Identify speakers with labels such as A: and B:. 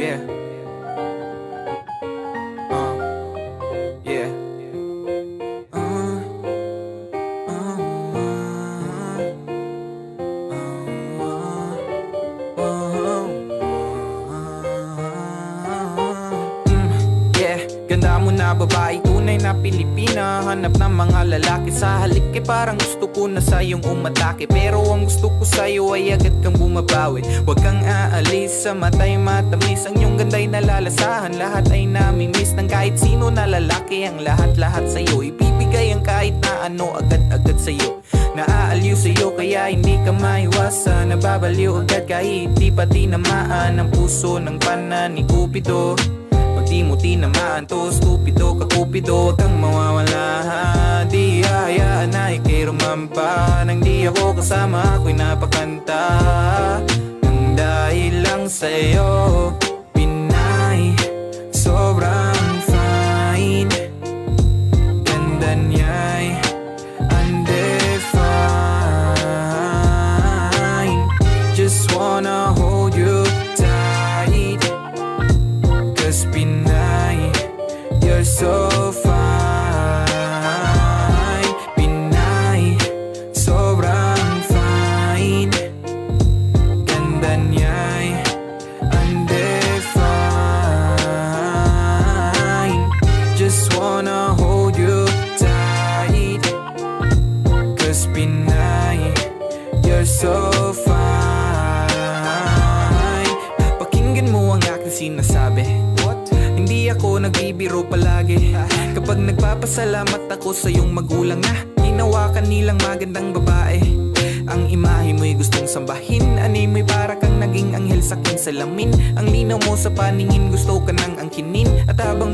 A: Yeah. Yeah. Ganda mo na babae, tunay na Pilipina. Hanap ng mga lalaki sa halik eh, parang gusto ko na sayong umatake. Pero ang gusto ko sa'yo ay agad kang bumabawi. Huwag kang aalis, sa mata'y matamis. Ang iyong ganda'y nalalasahan, lahat ay namimiss ng kahit sino na lalaki. Ang lahat-lahat sa'yo, ibibigay ang kahit na ano, agad-agad sa'yo. Naaaliw sa'yo kaya hindi ka maiwasan. Nababaliw agad kahit di pa tinamaan ang puso ng pana ni Cupido. Di mo tinamaan to, stupido ka Cupido. Huwag kang mawawala, di hahayaan na ikay rumampa. Nang di ako kasama, ako'y napakanta. Nang dahil lang sa'yo, Pinay, sobrang fine. Ganda niya'y undefined. Just wanna hold you tight, 'cause Pinay, you're so fine. Pinay, sobrang fine. Ganda niya'y undefined. Just wanna hold you tight, 'cause Pinay, you're so fine. Pakinggan mo ang aking sinasabi, hindi ako nagbibiro palagi. Kapag nagpapasalamat ako sa iyong magulang na ginawa ka nilang magandang babae. Ang imahe mo'y gustong sambahin, ani mo'y para kang naging anghel sa aking salamin. Ang linaw mo sa paningin, gusto ka nang angkinin. At habang